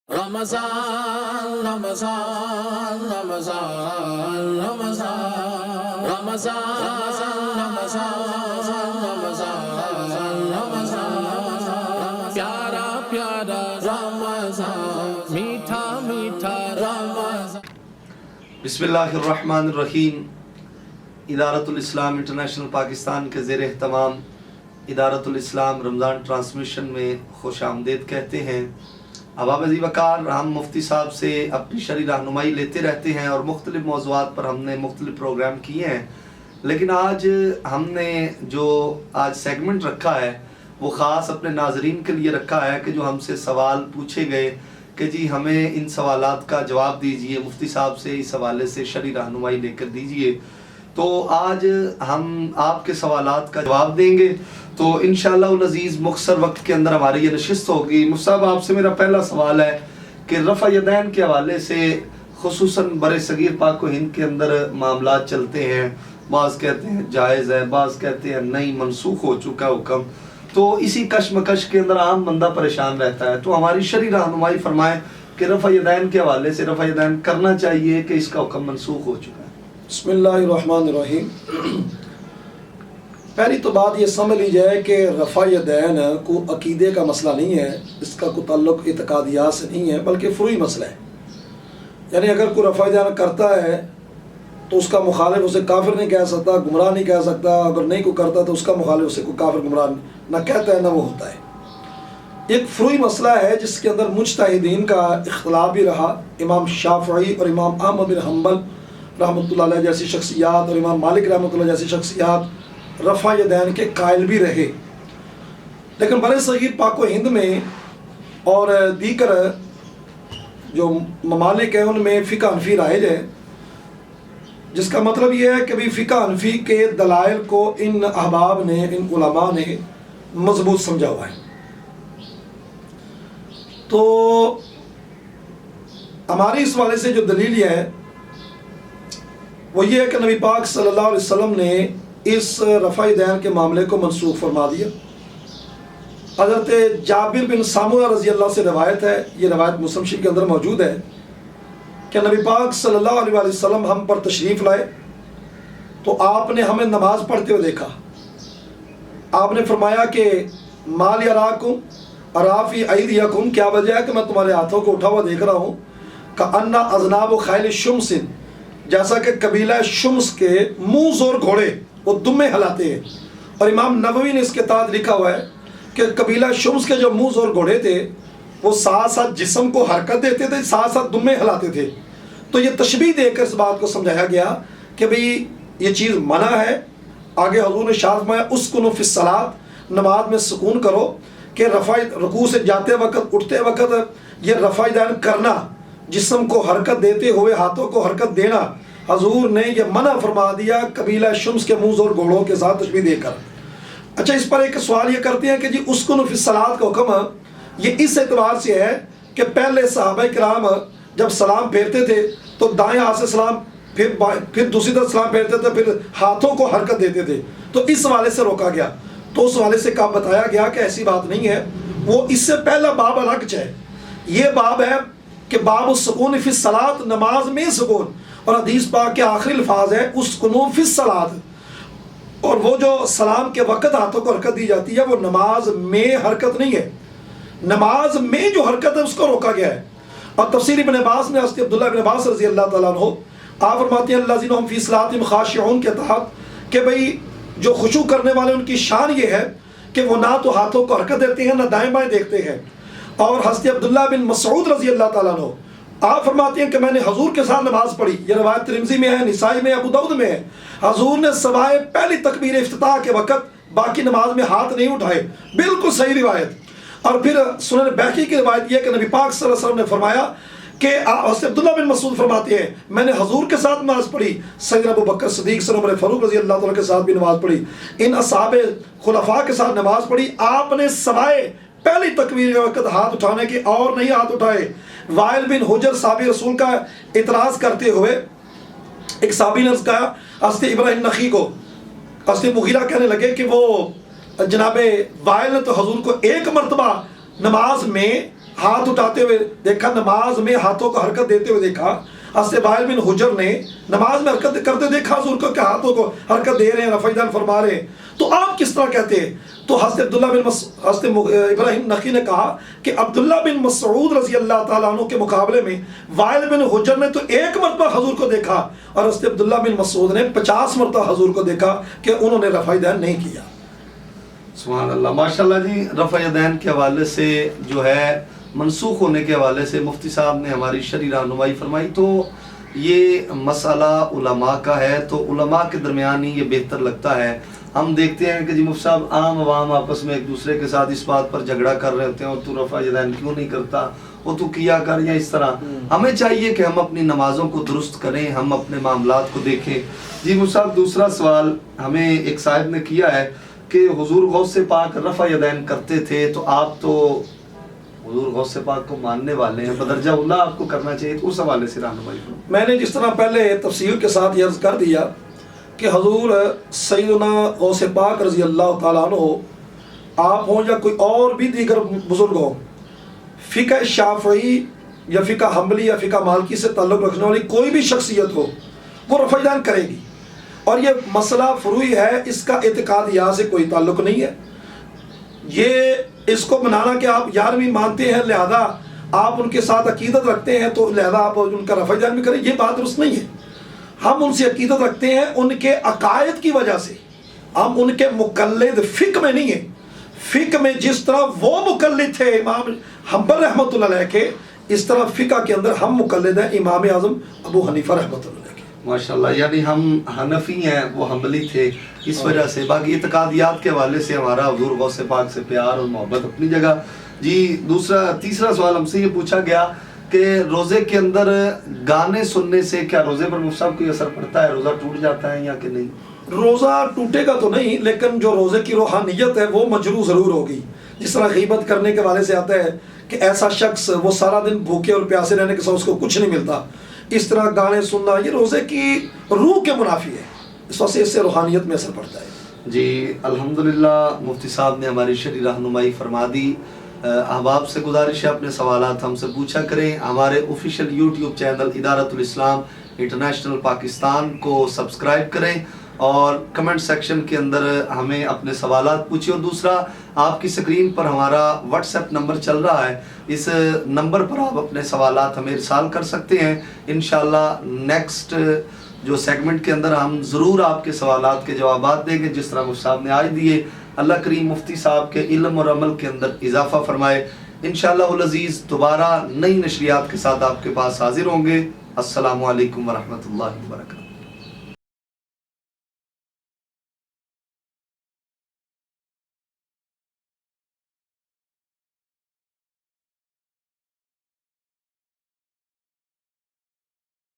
Ramazan, Ramazan, Ramazan, Ramazan, Ramazan, Ramazan, Ramazan, Ramazan, प्यारा प्यारा रमज़ान, मीठा मीठा रमज़ान। बिस्मिल्लाहिर्रहमानिर्रहीम। इदारतुल इस्लाम इंटरनेशनल पाकिस्तान के ज़ेर एहतमाम इदारतुल इस्लाम रमज़ान ट्रांसमिशन में खुश आमदीद कहते हैं। अहबाब अज़ीज़ वक़ार, हम मुफ्ती साहब से अपनी शरई रहनुमाई लेते रहते हैं और मुख्तलिफ़ मौज़ूआत पर हमने मुख्तलिफ़ प्रोग्राम किए हैं, लेकिन आज हमने जो आज सेगमेंट रखा है वो ख़ास अपने नाज़रीन के लिए रखा है कि जो हमसे सवाल पूछे गए कि जी हमें इन सवालात का जवाब दीजिए, मुफ्ती साहब से इस हवाले से शरई रहनुमाई लेकर दीजिए। तो आज हम आपके सवालात का जवाब देंगे। तो इंशाअल्लाह अज़ीज़ मुख्तसर वक्त के अंदर हमारी ये नशिस्त होगी। मुफ्ती साहब, आपसे मेरा पहला सवाल है कि रफ़ा यदैन के हवाले से खुसूसन बरे सगीर पाक व हिंद के अंदर मामलात चलते हैं। बाज़ कहते हैं जायज़ है, बाज़ कहते हैं नहीं, मनसूख हो चुका हुक्म। तो इसी कशमकश के अंदर आम बंदा परेशान रहता है। तो हमारी शरई रहनुमाई फरमाएं कि रफ़ा यदैन के हवाले से रफ़ा यदैन करना चाहिए कि इसका हुक्म मनसूख हो चुका है। बिस्मिल्लाहिर्रहमानिर्रहीम। पहली तो बात ये समझ ली जाए कि रफ़ा यदैन को अकीदे का मसला नहीं है, इसका कोई ताल्लुक़ इत्क़ादियात से नहीं है, बल्कि फ़ुरूई मसला है। यानी अगर कोई रफ़ा यदैन करता है तो उसका मुखालिफ उसे काफिर नहीं कह सकता, गुमराह नहीं कह सकता। अगर नहीं को करता तो उसका मुखालिफ उसे कोई काफिर गुमराह ना कहता है ना वो होता है। एक फ़ुरूई मसला है जिसके अंदर मुज्तहिदीन का इख्तिलाफ भी रहा। इमाम शाफ़ई और इमाम अहमद बिन हम्बल रहमतुल्लाह अलैह जैसी शख्सियात और इमाम मालिक रहमतुल्लाह जैसी शख्सियात रफ़ा यदैन के कायल भी रहे। लेकिन बड़े सगीर पाक व हिंद में और दीगर जो ममालिक हैं उनमें फ़िक़्ह हनफ़ी राइज है, जिसका मतलब ये है कि भी फ़िक़्ह हनफ़ी के दलाइल को इन अहबाब ने, इन उलमा ने मजबूत समझा हुआ है। तो हमारी इस वाले से जो दलील ये है वो ये है कि नबी पाक सल्लल्लाहु अलैहि वसल्लम ने इस रफ़ा यदैन के मामले को मनसूख फरमा दिया। हज़रत जाबिर बिन सामुरा रज़ी अल्लाह से रवायत है, ये रवायत मुस्लिम शरीफ के अंदर मौजूद है कि नबी पाक सल्लल्लाहु अलैहि वसल्लम हम पर तशरीफ़ लाए तो आपने हमें नमाज पढ़ते हुए देखा। आपने फरमाया कि माल यराकुम अराफ़ी ऐदियकुम, क्या वजह है कि मैं तुम्हारे हाथों को उठा हुआ देख रहा हूँ। का अन्ना अज़नाब खैल शुम्सिन, जैसा कि कबीला शुम्स के मुँह जोर घोड़े वो दुम्मे हिलाते हैं। और इमाम नववी ने इसके तहत लिखा हुआ है कि कबीला शुम्स के जो मुँह जोर घोड़े थे वो साथ साथ जिस्म को हरकत देते थे, साथ साथ दुम्मे हिलाते थे। तो ये तशबीह देकर इस बात को समझाया गया कि भाई ये चीज़ मना है। आगे हुज़ूर ने इरशाद फरमाया उस्कुनु फिस्सलात, नमाज में सुकून करो। कि रफ़ा रुकू से जाते वक्त, उठते वक्त ये रफ़ा यदैन करना, जिस्म को हरकत देते हुए हाथों को हरकत देना, हुज़ूर ने यह मना फरमा दिया कबीला शुम्स के मुँह और घोड़ों के साथ तशबीह देकर। अच्छा, इस पर एक सवाल ये करते हैं कि जी उस्कुनु फिस्सलात का हुक्म ये इस एतबार से है कि पहले सहाबा किराम जब सलाम फेरते थे तो दाएं हाथ से सलाम, फिर दूसरी तरफ सलाम फेरते थे, फिर हाथों को हरकत देते थे। तो इस वाले से रोका गया। तो उस वाले से कहा बताया गया कि ऐसी बात नहीं है, वो इससे पहला बाब अलग है। ये बाब है कि बाब सुकून फिस सलात, नमाज में सुकून। और हदीस पाक के आखिरी अल्फाज है उस्कुनू फिस सलात। और वो जो सलाम के वक़्त हाथों को हरकत दी जाती है वो नमाज में हरकत नहीं है, नमाज में जो हरकत है उसको रोका गया है। और तफसीर इब्न अब्बास में हज़रत अब्दुल्लाह इब्न अब्बास रज़ी अल्लाह तआला अन्हु आप फरमाते हैं अल्लाज़ीना हुम फ़ी सलातिहिम ख़ाशिऊन के तहत कि भाई जो खुशू करने वाले उनकी शान ये है कि वो ना तो हाथों को हरकत देते हैं ना दाएं बाएं देखते हैं। और हज़रत अब्दुल्लाह बिन मसऊद रज़ी अल्लाह तआला अन्हु आप फरमाते हैं कि मैंने हजूर के साथ नमाज पढ़ी। ये रवायत तिरमिज़ी में है, निसाई में, अबू दाऊद में है। हजूर ने सवाए पहली तकबीर इफ्तिताह के वक़्त बाकी नमाज में हाथ नहीं उठाए, बिल्कुल सही रिवायत। और फिर सुनन बैकी की रिवायत यह कि नबी पाक सल्लल्लाहु अलैहि वसल्लम ने फरमाया कि हज़रत अब्दुल्लाह बिन मसूद फरमाते हैं मैंने हजूर के साथ नमाज पढ़ी, सैयदना अबू बकर सिद्दीक़ सैयदना उमर फारूक रज़ी अल्लाह तआला के साथ भी नमाज पढ़ी, इन असहाबे खुलफा के साथ नमाज पढ़ी। आपने सवाए पहली तकबीर के वक़्त हाथ उठाने के और नहीं हाथ उठाए। वाइल बिन हुजर साहबी रसूल का इतराज़ करते हुए एक साहबी ने कहा हज़रत इब्राहिम नखी को, हज़रत मुगीरा कहने लगे कि वो जनाब वाइल ने तो हजूर को एक मरतबा नमाज में ہاتھ اٹھاتے ہوئے دیکھا، نماز میں ہاتھوں کو حرکت دیتے ہوئے دیکھا۔ حضرت وائل بن حجر نے نماز میں حرکت کرتے دیکھا حضور کو کہ ہاتھوں کو حرکت دے رہے ہیں، رفع یدین فرما رہے ہیں، تو آپ کس طرح کہتے ہیں؟ تو حضرت ابراہیم نقی نے کہا کہ عبداللہ بن مسعود رضی اللہ تعالیٰ عنہ کے مقابلے میں وائل بن حجر نے تو 1 مرتبہ حضور کو دیکھا، اور حضرت عبداللہ بن مسعود نے 50 مرتبہ حضور کو دیکھا کہ انہوں نے رفع یدین نہیں کیا۔ سبحان اللہ، ماشاءاللہ جی۔ رفع یدین کے حوالے سے جو ہے منسوخ ہونے کے حوالے سے مفتی صاحب نے ہماری شرعی رہنمائی فرمائی، تو یہ مسئلہ علماء کا ہے، تو علماء کے درمیان ہی یہ بہتر لگتا ہے۔ ہم دیکھتے ہیں کہ جی مفتی صاحب عام عوام آپس میں ایک دوسرے کے ساتھ اس بات پر جھگڑا کر رہے ہوتے ہیں، اور تو رفع یدین کیوں نہیں کرتا، وہ تو کیا کر، یا اس طرح۔ ہمیں چاہیے کہ ہم اپنی نمازوں کو درست کریں، ہم اپنے معاملات کو دیکھیں۔ جی مفتی صاحب دوسرا سوال ہمیں ایک صاحب نے کیا ہے کہ حضور غوث پاک رفع یدین کرتے تھے، تو آپ تو حضور غوث پاک کو ماننے والے ہیں، بدرجہ اللہ آپ کو کرنا چاہیے، تو اس حوالے سے رہنمائی کرو۔ میں نے جس طرح پہلے تفصیل کے ساتھ یہ عرض کر دیا کہ حضور سیدنا غوث پاک رضی اللہ تعالیٰ عنہ آپ ہوں یا کوئی اور بھی دیگر بزرگ ہوں، فقہ شافعی یا فقہ حنبلی یا فقہ مالکی سے تعلق رکھنے والی کوئی بھی شخصیت ہو، وہ رفع یدین کرے گی، اور یہ مسئلہ فروعی ہے، اس کا اعتقادیات سے کوئی تعلق نہیں ہے۔ یہ اس کو منانا کہ آپ 11ویں مانتے ہیں لہذا آپ ان کے ساتھ عقیدت رکھتے ہیں تو لہذا آپ ان کا رفع یدین بھی کریں، یہ بات درست نہیں ہے۔ ہم ان سے عقیدت رکھتے ہیں ان کے عقائد کی وجہ سے، ہم ان کے مقلد فقہ میں نہیں ہیں۔ فقہ میں جس طرح وہ مقلد تھے امام حنبل رحمۃ اللہ علیہ کے، اس طرح فقہ کے اندر ہم مقلد ہیں امام اعظم ابو حنیفہ رحمۃ اللہ علیہ کے۔ ماشاءاللہ، یعنی ہم حنفی ہیں، وہ حنبلی تھے، اس وجہ سے۔ باقی اعتقادیات کے حوالے سے ہمارا حضور غوث پاک سے پیار اور محبت اپنی جگہ۔ جی تیسرا سوال ہم سے یہ پوچھا گیا کہ روزے کے اندر گانے سننے سے کیا روزے پر مفتی صاحب کوئی اثر پڑتا ہے، روزہ ٹوٹ جاتا ہے یا کہ نہیں؟ روزہ ٹوٹے گا تو نہیں، لیکن جو روزے کی روحانیت ہے وہ مجروح ضرور ہوگی۔ جس طرح غیبت کرنے کے حوالے سے آتا ہے کہ ایسا شخص وہ سارا دن بھوکے اور پیاسے رہنے کے ساتھ اس کو کچھ نہیں ملتا، اس طرح گانے سننا یہ روزے کی روح کے منافی ہے، اس وجہ سے اس سے روحانیت میں اثر پڑتا ہے۔ جی الحمدللہ، مفتی صاحب نے ہماری شرعی رہنمائی فرما دی۔ احباب سے گزارش ہے اپنے سوالات ہم سے پوچھا کریں۔ ہمارے آفیشیل یوٹیوب چینل ادارۃ الاسلام انٹرنیشنل پاکستان کو سبسکرائب کریں، اور کمنٹ سیکشن کے اندر ہمیں اپنے سوالات پوچھیں۔ اور دوسرا، آپ کی سکرین پر ہمارا واٹس ایپ نمبر چل رہا ہے، اس نمبر پر آپ اپنے سوالات ہمیں ارسال کر سکتے ہیں۔ انشاءاللہ نیکسٹ جو سیگمنٹ کے اندر ہم ضرور آپ کے سوالات کے جوابات دیں گے، جس طرح مفتی صاحب نے آج دیے۔ اللہ کریم مفتی صاحب کے علم اور عمل کے اندر اضافہ فرمائے۔ انشاءاللہ العزیز دوبارہ نئی نشریات کے ساتھ آپ کے پاس حاضر ہوں گے۔ السلام علیکم ورحمۃ اللہ وبرکاتہ۔